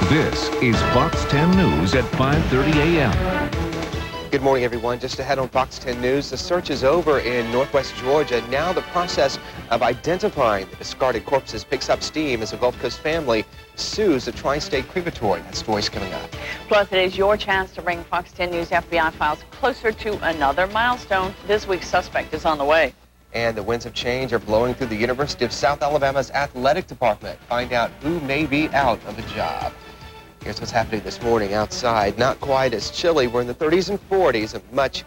This is Fox 10 News at 5:30 a.m. Good morning, everyone. Just ahead on Fox 10 News, the search is over in northwest Georgia. Now the process of identifying the discarded corpses picks up steam as a Gulf Coast family sues a tri-state crematory. That story's coming up. Plus, it is your chance to bring Fox 10 News FBI files closer to another milestone. This week's suspect is on the way. And the winds of change are blowing through the University of South Alabama's athletic department. Find out who may be out of a job. Here's what's happening this morning outside. Not quite as chilly. We're in the 30s and 40s, a much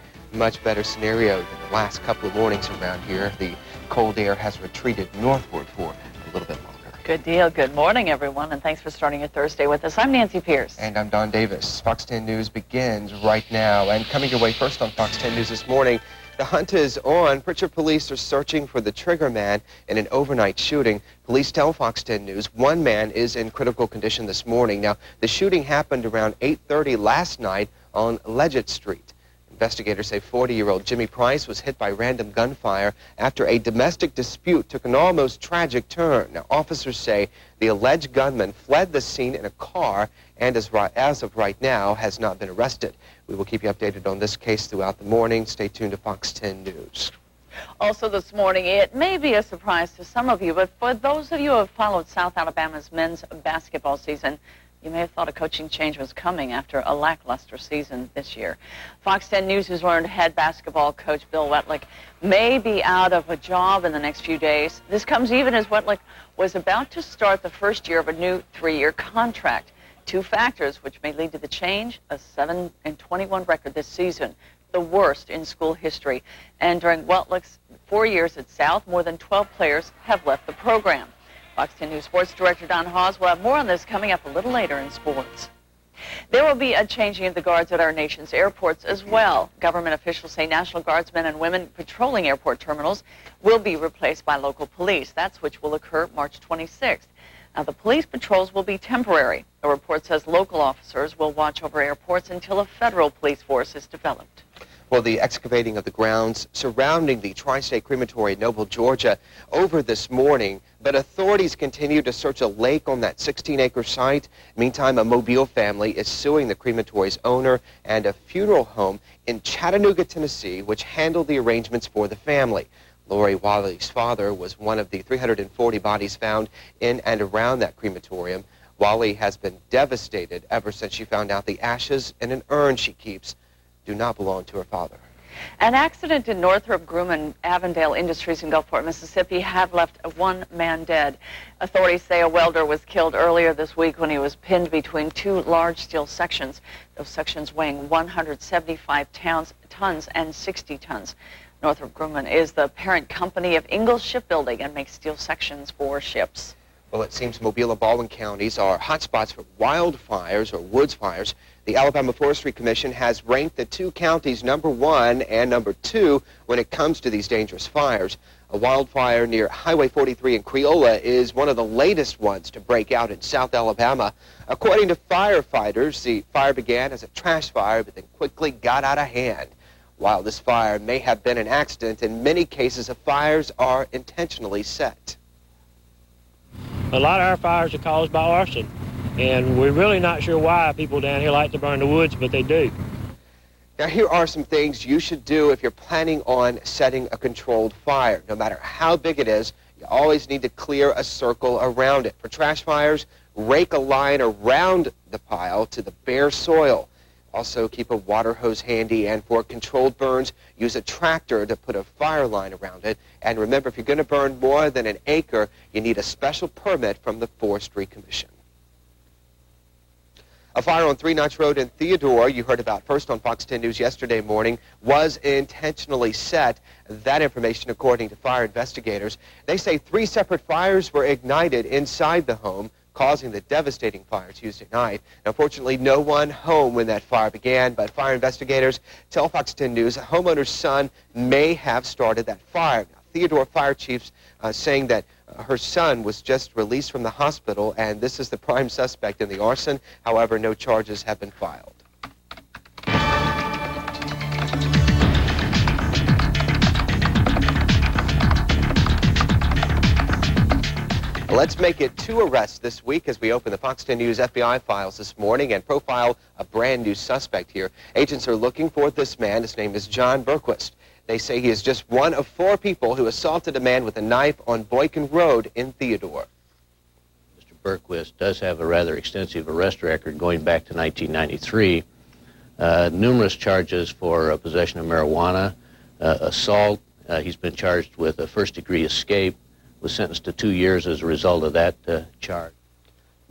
better scenario than the last couple of mornings around here. The cold air has retreated northward for a little bit longer. Good deal. Good morning, everyone, and thanks for starting your Thursday with us. I'm Nancy Peirce. And I'm Don Davis. Fox 10 News begins right now. And coming your way first on Fox 10 News this morning, the hunt is on. Pritchard police are searching for the trigger man in an overnight shooting. Police tell Fox 10 News one man is in critical condition this morning. Now, the shooting happened around 8:30 last night on Leggett Street. Investigators say 40-year-old Jimmy Peirce was hit by random gunfire after a domestic dispute took an almost tragic turn. Now, officers say the alleged gunman fled the scene in a car and as of right now has not been arrested. We will keep you updated on this case throughout the morning. Stay tuned to Fox 10 News. Also this morning, it may be a surprise to some of you, but for those of you who have followed South Alabama's men's basketball season, you may have thought a coaching change was coming after a lackluster season this year. Fox 10 News has learned head basketball coach Bill Wetlick may be out of a job in the next few days. This comes even as Wetlick was about to start the first year of a new 3-year contract. Two factors which may lead to the change: a 7-21 record this season, the worst in school history. And during Wetlick's 4 years at South, more than 12 players have left the program. Fox 10 News Sports Director Don Hawes will have more on this coming up a little later in sports. There will be a changing of the guards at our nation's airports as well. Government officials say National Guardsmen and women patrolling airport terminals will be replaced by local police. That switch will occur March 26th. Now, the police patrols will be temporary. A report says local officers will watch over airports until a federal police force is developed. Well, the excavating of the grounds surrounding the Tri-State Crematory in Noble, Georgia, over this morning, but authorities continue to search a lake on that 16-acre site. Meantime, a Mobile family is suing the crematory's owner and a funeral home in Chattanooga, Tennessee, which handled the arrangements for the family. Lori Wally's father was one of the 340 bodies found in and around that crematorium. Wally has been devastated ever since she found out the ashes in an urn she keeps do not belong to her father. An accident in Northrop Grumman Avondale Industries in Gulfport, Mississippi, have left one man dead. Authorities say a welder was killed earlier this week when he was pinned between two large steel sections. Those sections weighing 175 tons and 60 tons. Northrop Grumman is the parent company of Ingalls Shipbuilding and makes steel sections for ships. Well, it seems Mobile and Baldwin counties are hotspots for wildfires or woods fires. The Alabama Forestry Commission has ranked the two counties #1 and #2 when it comes to these dangerous fires. A wildfire near Highway 43 in Creola is one of the latest ones to break out in South Alabama. According to firefighters, the fire began as a trash fire but then quickly got out of hand. While this fire may have been an accident, in many cases the fires are intentionally set. A lot of our fires are caused by arson, and we're really not sure why people down here like to burn the woods, but they do. Now, here are some things you should do if you're planning on setting a controlled fire. No matter how big it is, you always need to clear a circle around it. For trash fires, rake a line around the pile to the bare soil. Also, keep a water hose handy, and for controlled burns, use a tractor to put a fire line around it. And remember, if you're going to burn more than an acre, you need a special permit from the Forestry Commission. A fire on Three Notch Road in Theodore, you heard about first on Fox 10 News yesterday morning, was intentionally set. That information, according to fire investigators. They say 3 separate fires were ignited inside the home, causing the devastating fire Tuesday night. Now, fortunately, no one home when that fire began, but fire investigators tell Fox 10 News a homeowner's son may have started that fire. Now, Theodore Fire Chiefs saying that her son was just released from the hospital, and this is the prime suspect in the arson. However, no charges have been filed. Let's make it 2 arrests this week as we open the Fox 10 News FBI files this morning and profile a brand new suspect here. Agents are looking for this man. His name is John Berquist. They say he is just one of 4 people who assaulted a man with a knife on Boykin Road in Theodore. Mr. Berquist does have a rather extensive arrest record going back to 1993. Numerous charges for possession of marijuana, assault. He's been charged with a first-degree escape, was sentenced to 2 years as a result of that charge.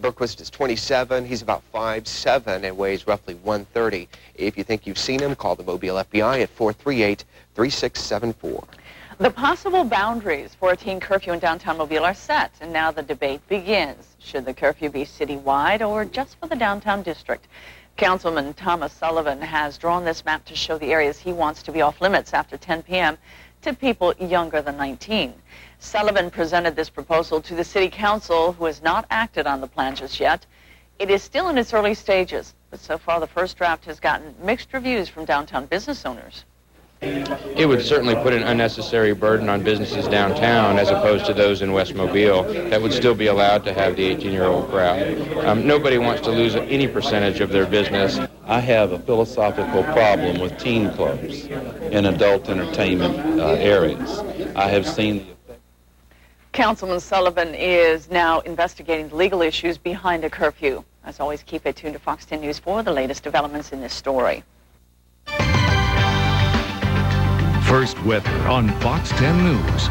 Berquist is 27. He's about 5'7" and weighs roughly 130. If you think you've seen him, call the Mobile FBI at 438-3674. The possible boundaries for a teen curfew in downtown Mobile are set, and now the debate begins. Should the curfew be citywide or just for the downtown district? Councilman Thomas Sullivan has drawn this map to show the areas he wants to be off limits after 10 p.m. to people younger than 19. Sullivan presented this proposal to the City Council, who has not acted on the plan just yet. It is still in its early stages, but so far the first draft has gotten mixed reviews from downtown business owners. It would certainly put an unnecessary burden on businesses downtown as opposed to those in West Mobile that would still be allowed to have the 18-year-old crowd. Nobody wants to lose any percentage of their business. I have a philosophical problem with teen clubs in adult entertainment areas. I have seen the effect. Councilman Sullivan is now investigating the legal issues behind a curfew. As always, keep it tuned to Fox 10 News for the latest developments in this story. First weather on Fox 10 News.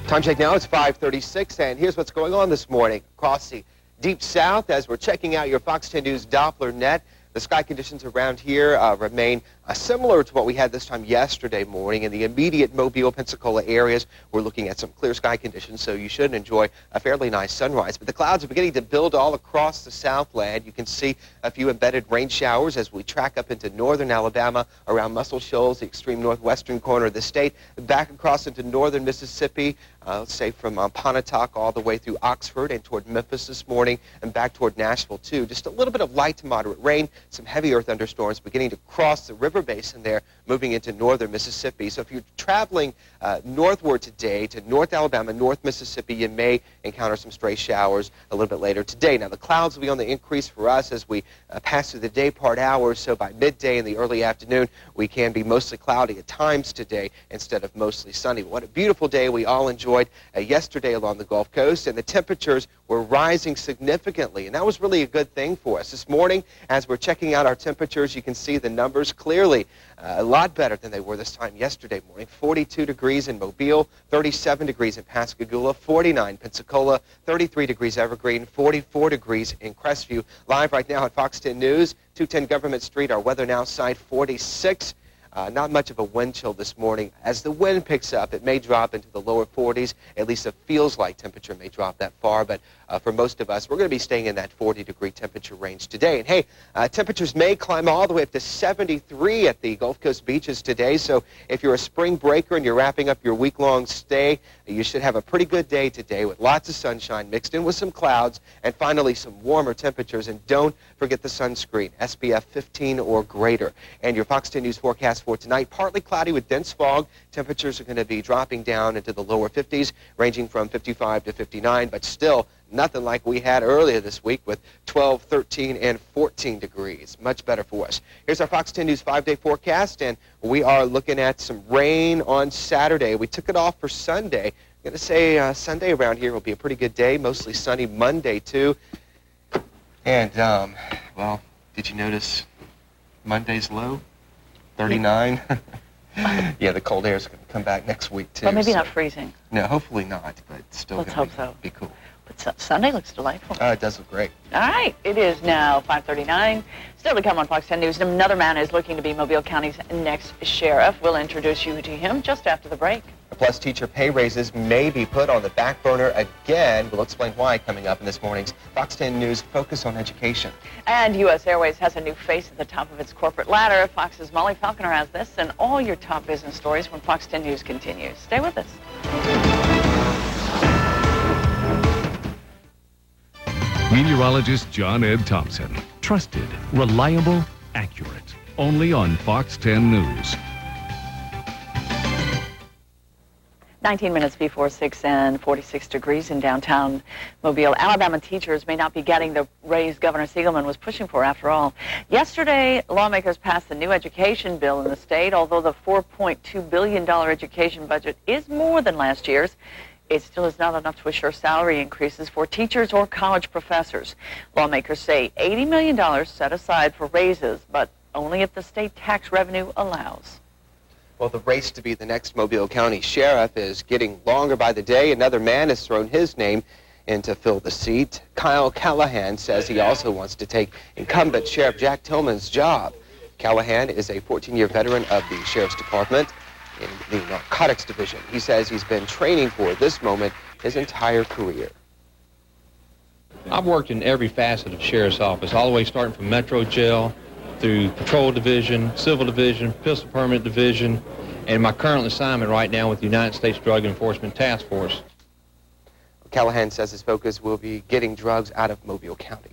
Time check now, it's 5:36, and here's what's going on this morning across the deep south as we're checking out your Fox 10 News Doppler net. The sky conditions around here remain similar to what we had this time yesterday morning. In the immediate Mobile, Pensacola areas, we're looking at some clear sky conditions, so you should enjoy a fairly nice sunrise. But the clouds are beginning to build all across the Southland. You can see a few embedded rain showers as we track up into northern Alabama, around Muscle Shoals, the extreme northwestern corner of the state, back across into northern Mississippi, let's say from Pontotoc all the way through Oxford and toward Memphis this morning, and back toward Nashville, too. Just a little bit of light to moderate rain, some heavier thunderstorms beginning to cross the river basin there, moving into northern Mississippi. So if you're traveling northward today to North Alabama, North Mississippi, you may encounter some stray showers a little bit later today. Now, the clouds will be on the increase for us as we pass through the day part hours, so by midday in the early afternoon, we can be mostly cloudy at times today instead of mostly sunny. What a beautiful day we all enjoyed yesterday along the Gulf Coast, and the temperatures were rising significantly, and that was really a good thing for us. This morning, as we're checking out our temperatures, you can see the numbers clearly a lot better than they were this time yesterday morning. 42 degrees in Mobile, 37 degrees in Pascagoula, 49 Pensacola, 33 degrees Evergreen, 44 degrees in Crestview. Live right now at Fox 10 News, 210 Government Street, our weather now side 46. Not much of a wind chill this morning. As the wind picks up, it may drop into the lower 40s. At least it feels like temperature may drop that far. But for most of us, we're going to be staying in that 40-degree temperature range today. And hey, temperatures may climb all the way up to 73 at the Gulf Coast beaches today. So if you're a spring breaker and you're wrapping up your week-long stay, you should have a pretty good day today with lots of sunshine mixed in with some clouds and finally some warmer temperatures. And don't forget the sunscreen, SPF 15 or greater. And your Fox 10 News forecast for tonight, partly cloudy with dense fog. Temperatures are going to be dropping down into the lower 50s, ranging from 55 to 59, but still nothing like we had earlier this week with 12, 13, and 14 degrees. Much better for us. Here's our Fox 10 News 5-day forecast, and we are looking at some rain on Saturday. We took it off for Sunday. I'm going to say Sunday around here will be a pretty good day, mostly sunny. Monday, too. And, well, did you notice Monday's low? 39. Yeah, the cold air is going to come back next week, too. But maybe not freezing. No, hopefully not, but still Let's hope so. Be cool. But Sunday looks delightful. It does look great. All right, it is now 5:39. Still to come on Fox 10 News, another man is looking to be Mobile County's next sheriff. We'll introduce you to him just after the break. Plus, teacher pay raises may be put on the back burner again. We'll explain why coming up in this morning's Fox 10 News Focus on Education. And U.S. Airways has a new face at the top of its corporate ladder. Fox's Molly Falconer has this and all your top business stories when Fox 10 News continues. Stay with us. Meteorologist John Ed Thompson. Trusted, reliable, accurate. Only on Fox 10 News. 19 minutes before 6 and 46 degrees in downtown Mobile. Alabama teachers may not be getting the raise Governor Siegelman was pushing for after all. Yesterday, lawmakers passed the new education bill in the state. Although the $4.2 billion education budget is more than last year's, it still is not enough to assure salary increases for teachers or college professors. Lawmakers say $80 million set aside for raises, but only if the state tax revenue allows. Well, the race to be the next Mobile County Sheriff is getting longer by the day. Another man has thrown his name in to fill the seat. Kyle Callahan says he also wants to take incumbent Sheriff Jack Tillman's job. Callahan is a 14-year veteran of the Sheriff's Department in the Narcotics Division. He says he's been training for this moment his entire career. I've worked in every facet of Sheriff's Office, all the way starting from Metro Jail through Patrol Division, Civil Division, Pistol Permit Division, and my current assignment right now with the United States Drug Enforcement Task Force. Callahan says his focus will be getting drugs out of Mobile County.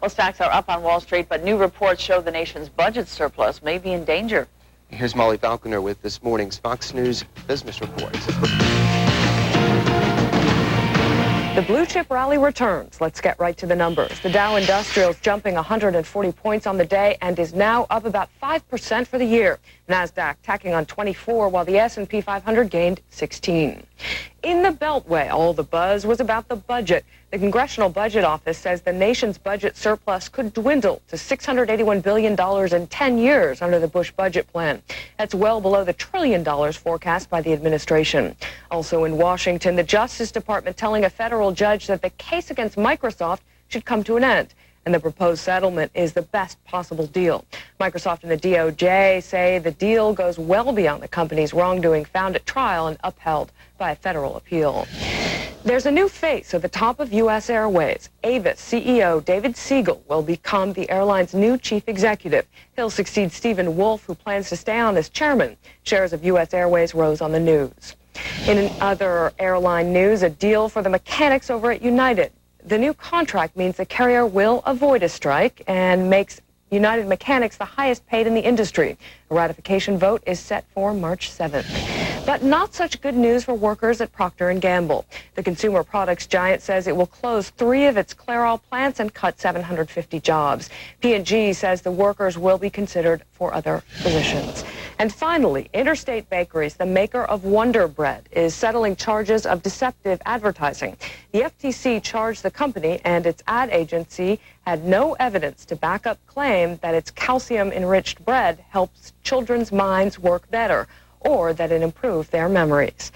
Well, stocks are up on Wall Street, but new reports show the nation's budget surplus may be in danger. Here's Molly Falconer with this morning's Fox News Business Report. The blue chip rally returns. Let's get right to the numbers. The Dow Industrial's jumping 140 points on the day and is now up about 5% for the year. NASDAQ tacking on 24, while the S&P 500 gained 16. In the Beltway, all the buzz was about the budget. The Congressional Budget Office says the nation's budget surplus could dwindle to $681 billion in 10 years under the Bush budget plan. That's well below the $1 trillion forecast by the administration. Also in Washington, the Justice Department telling a federal judge that the case against Microsoft should come to an end, and the proposed settlement is the best possible deal. Microsoft and the DOJ say the deal goes well beyond the company's wrongdoing found at trial and upheld by a federal appeal. There's a new face at the top of U.S. Airways. Avis CEO David Siegel will become the airline's new chief executive. He'll succeed Stephen Wolf, who plans to stay on as chairman. Shares of U.S. Airways rose on the news. In other airline news, a deal for the mechanics over at United. The new contract means the carrier will avoid a strike and makes United mechanics the highest paid in the industry. A ratification vote is set for March 7th. But not such good news for workers at Procter & Gamble. The consumer products giant says it will close 3 of its Clairol plants and cut 750 jobs. P&G says the workers will be considered for other positions. And finally, Interstate Bakeries, the maker of Wonder Bread, is settling charges of deceptive advertising. The FTC charged the company and its ad agency had no evidence to back up claim that its calcium-enriched bread helps children's minds work better or that it improved their memories.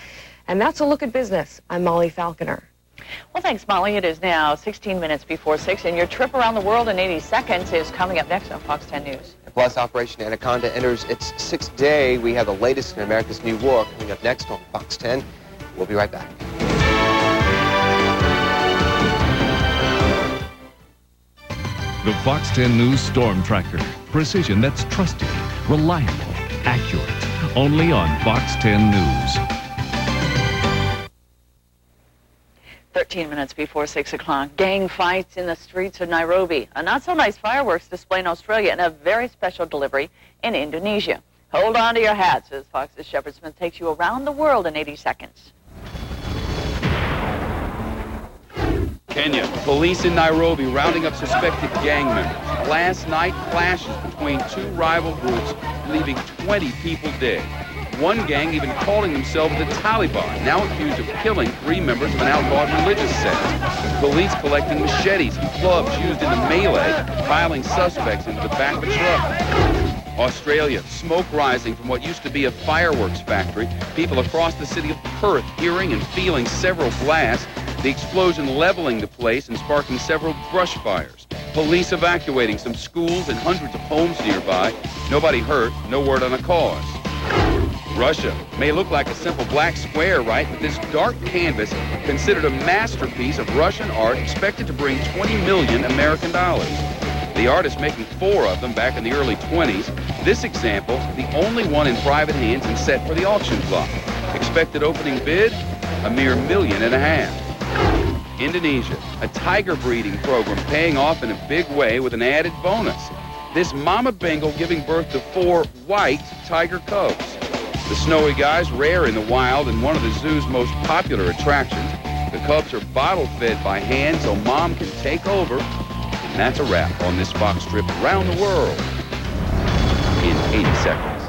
And that's a look at business. I'm Molly Falconer. Well, thanks, Molly. It is now 16 minutes before 6, and your trip around the world in 80 seconds is coming up next on Fox 10 News. Plus, Operation Anaconda enters its 6th day. We have the latest in America's new war coming up next on Fox 10. We'll be right back. The Fox 10 News Storm Tracker. Precision that's trusted, reliable, accurate. Only on Fox 10 News. 13 minutes before 6 o'clock. Gang fights in the streets of Nairobi. A not-so-nice fireworks display in Australia and a very special delivery in Indonesia. Hold on to your hats as Fox's Shepard Smith takes you around the world in 80 seconds. Kenya, police in Nairobi rounding up suspected gang members. Last night, clashes between 2 rival groups, leaving 20 people dead. One gang even calling themselves the Taliban, now accused of killing 3 members of an outlawed religious sect. Police collecting machetes and clubs used in the melee, piling suspects into the back of a truck. Australia, smoke rising from what used to be a fireworks factory. People across the city of Perth hearing and feeling several blasts. The explosion leveling the place and sparking several brush fires. Police evacuating some schools and hundreds of homes nearby. Nobody hurt, no word on a cause. Russia may look like a simple black square, right? But this dark canvas, considered a masterpiece of Russian art, expected to bring 20 million American dollars. The artist making 4 of them back in the early 20s. This example, the only one in private hands and set for the auction block. Expected opening bid, a mere $1.5 million. Indonesia, a tiger breeding program paying off in a big way with an added bonus. This mama Bengal giving birth to 4 white tiger cubs. The snowy guy's rare in the wild and one of the zoo's most popular attractions. The cubs are bottle fed by hand so mom can take over. And that's a wrap on this Fox trip around the world in 80 seconds.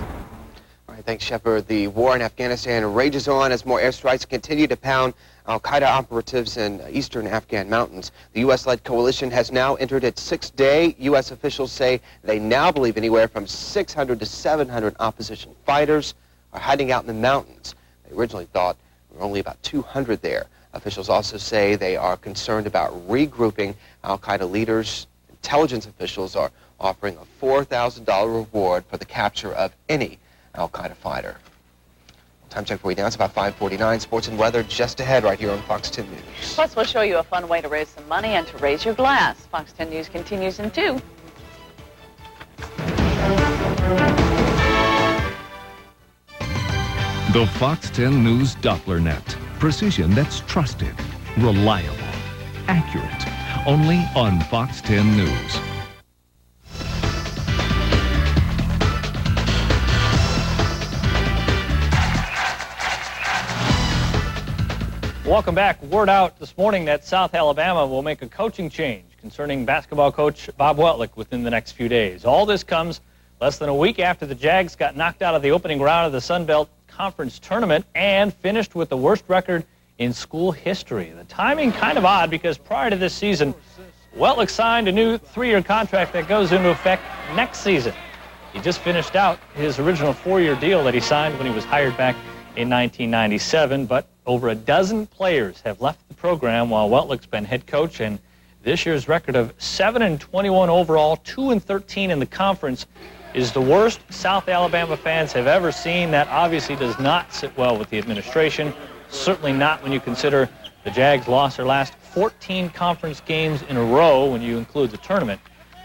All right, thanks, Shepard. The war in Afghanistan rages on as more airstrikes continue to pound al-Qaeda operatives in eastern Afghan mountains. The U.S.-led coalition has now entered its sixth day. U.S. officials say they now believe anywhere from 600 to 700 opposition fighters are hiding out in the mountains. They originally thought there were only about 200 there. Officials also say they are concerned about regrouping al-Qaeda leaders. Intelligence officials are offering a $4,000 reward for the capture of any al-Qaeda fighter. Time check for you now. It's about 5:49. Sports and weather just ahead right here on Fox 10 News. Plus, we'll show you a fun way to raise some money and to raise your glass. Fox 10 News continues in 2. The Fox 10 News Doppler Net. Precision that's trusted, reliable, accurate. Only on Fox 10 News. Welcome back. Word out this morning that South Alabama will make a coaching change concerning basketball coach Bob Weltlich within the next few days. All this comes less than a week after the Jags got knocked out of the opening round of the Sun Belt Conference Tournament and finished with the worst record in school history. The timing kind of odd because prior to this season, Weltlich signed a new 3-year contract that goes into effect next season. He just finished out his original 4-year deal that he signed when he was hired back in 1997, but over a dozen players have left the program while Weltlich's been head coach, and this year's record of 7-21 overall, 2-13 in the conference is the worst South Alabama fans have ever seen. That obviously does not sit well with the administration, certainly not when you consider the Jags lost their last 14 conference games in a row when you include the tournament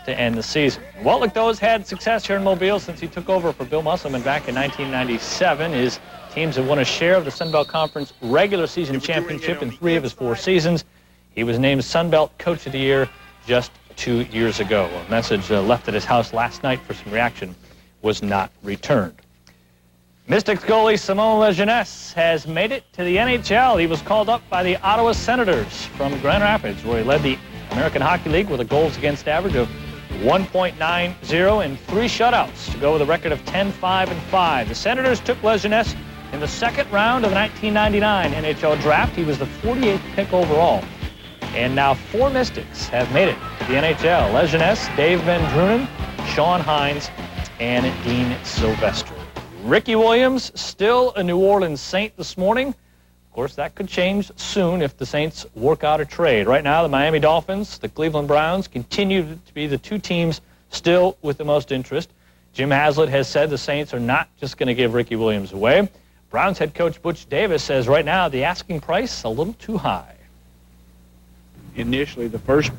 to end the season. Weltlich, though, has had success here in Mobile since he took over for Bill Musselman back in 1997. His teams have won a share of the Sun Belt Conference regular season championship in 3 of his 4 seasons. He was named Sun Belt Coach of the Year just 2 years ago. A message left at his house last night for some reaction was not returned. Mystics goalie Simon Lejeunesse has made it to the NHL. He was called up by the Ottawa Senators from Grand Rapids, where he led the American Hockey League with a goals against average of 1.90 and 3 shutouts to go with a record of 10-5-5. The Senators took Lejeunesse in the second round of the 1999 NHL draft. He was the 48th pick overall. And now 4 Mystics have made it to the NHL. Lejeunesse, Dave Van Drunen, Sean Hines, and Dean Sylvester. Ricky Williams, still a New Orleans Saint this morning. Of course, that could change soon if the Saints work out a trade. Right now, the Miami Dolphins, the Cleveland Browns continue to be the 2 teams still with the most interest. Jim Haslett has said the Saints are not just going to give Ricky Williams away. Browns head coach Butch Davis says right now the asking price a little too high. Initially, the first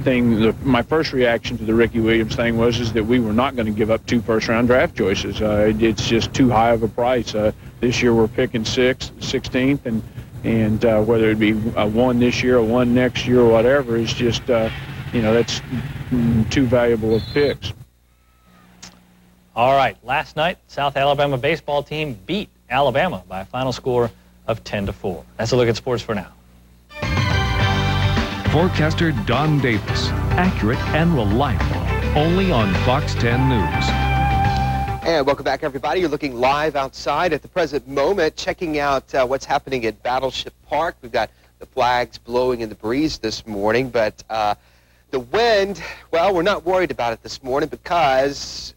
thing, my first reaction to the Ricky Williams thing was that we were not going to give up 2 first-round draft choices. It's just too high of a price. This year we're picking 16th, and whether it be a 1 this year, a 1 next year, or whatever, is just, that's too valuable of picks. All right, last night, South Alabama baseball team beat Alabama by a final score of 10-4. That's a look at sports for now. Forecaster Don Davis. Accurate and reliable. Only on Fox 10 News. And welcome back, everybody. You're looking live outside at the present moment, checking out what's happening at Battleship Park. We've got the flags blowing in the breeze this morning, but the wind, well, we're not worried about it this morning because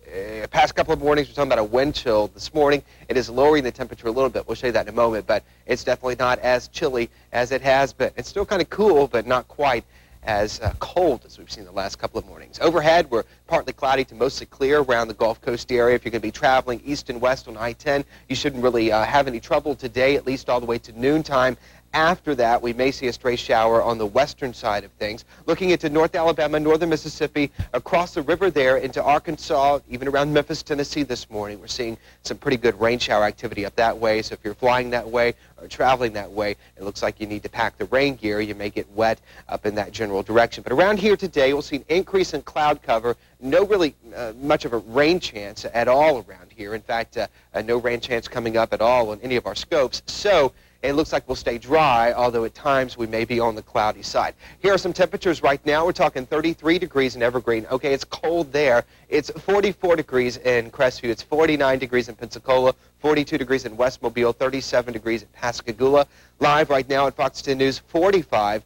past couple of mornings we're talking about a wind chill. This morning it is lowering the temperature a little bit. We'll show you that in a moment, but it's definitely not as chilly as it has been. It's still kind of cool, but not quite as cold as we've seen the last couple of mornings. Overhead, we're partly cloudy to mostly clear around the Gulf Coast area. If you're going to be traveling east and west on I-10, you shouldn't really have any trouble today, at least all the way to noontime. After that, we may see a stray shower on the western side of things. Looking into North Alabama, northern Mississippi, across the river there into Arkansas, even around Memphis, Tennessee this morning. We're seeing some pretty good rain shower activity up that way. So if you're flying that way or traveling that way, it looks like you need to pack the rain gear. You may get wet up in that general direction. But around here today, we'll see an increase in cloud cover. No really much of a rain chance at all around here. In fact, no rain chance coming up at all on any of our scopes. So it looks like we'll stay dry, although at times we may be on the cloudy side. Here are some temperatures right now. We're talking 33 degrees in Evergreen. Okay, it's cold there. It's 44 degrees in Crestview. It's 49 degrees in Pensacola, 42 degrees in West Mobile, 37 degrees in Pascagoula. Live right now at Fox 10 News, 45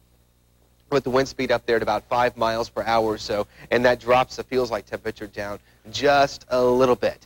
with the wind speed up there at about 5 miles per hour or so, and that drops the feels-like temperature down just a little bit.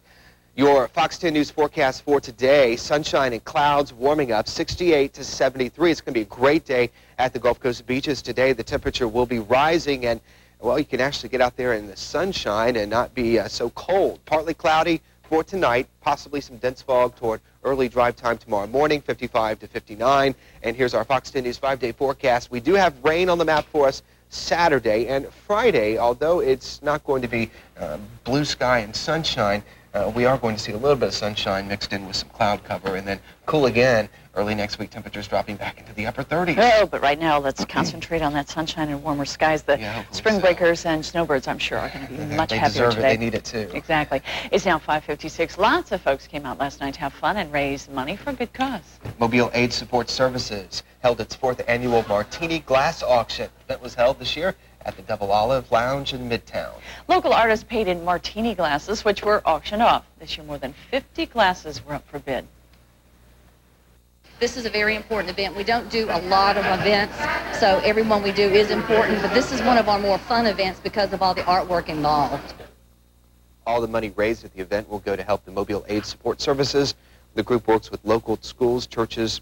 Your Fox 10 News forecast for today, sunshine and clouds warming up, 68 to 73. It's going to be a great day at the Gulf Coast beaches today. The temperature will be rising, and, well, you can actually get out there in the sunshine and not be so cold. Partly cloudy for tonight, possibly some dense fog toward early drive time tomorrow morning, 55 to 59. And here's our Fox 10 News 5-day forecast. We do have rain on the map for us Saturday and Friday, although it's not going to be blue sky and sunshine. We are going to see a little bit of sunshine mixed in with some cloud cover, and then cool again early next week. Temperatures dropping back into the upper 30s. Oh, but right now let's concentrate on that sunshine and warmer skies. The spring breakers and snowbirds, I'm sure, are going to be much happier deserve today. It. They need it too. Exactly. It's now 5:56. Lots of folks came out last night to have fun and raise money for a good cause. Mobile AIDS Support Services held its 4th annual Martini Glass Auction. That was held this year at the Double Olive Lounge in Midtown. Local artists paid in martini glasses, which were auctioned off. This year, more than 50 glasses were up for bid. This is a very important event. We don't do a lot of events, so every one we do is important, but this is one of our more fun events because of all the artwork involved. All the money raised at the event will go to help the Mobile AIDS Support Services. The group works with local schools, churches,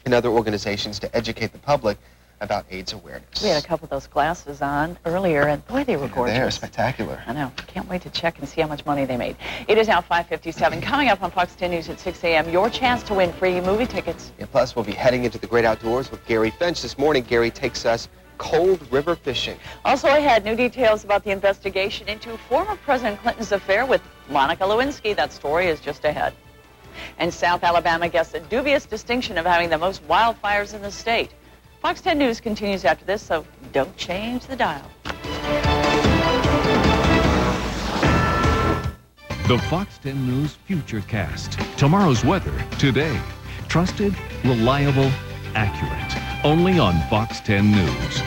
and other organizations to educate the public about AIDS awareness. We had a couple of those glasses on earlier, and boy, they were gorgeous. They're spectacular. I know. Can't wait to check and see how much money they made. It is now 5:57. Coming up on Fox 10 News at 6 a.m., your chance to win free movie tickets. Yeah, plus, we'll be heading into the great outdoors with Gary Finch. This morning, Gary takes us cold river fishing. Also ahead, new details about the investigation into former President Clinton's affair with Monica Lewinsky. That story is just ahead. And South Alabama gets the dubious distinction of having the most wildfires in the state. Fox 10 News continues after this, so don't change the dial. The Fox 10 News Futurecast. Tomorrow's weather today. Trusted, reliable, accurate. Only on Fox 10 News.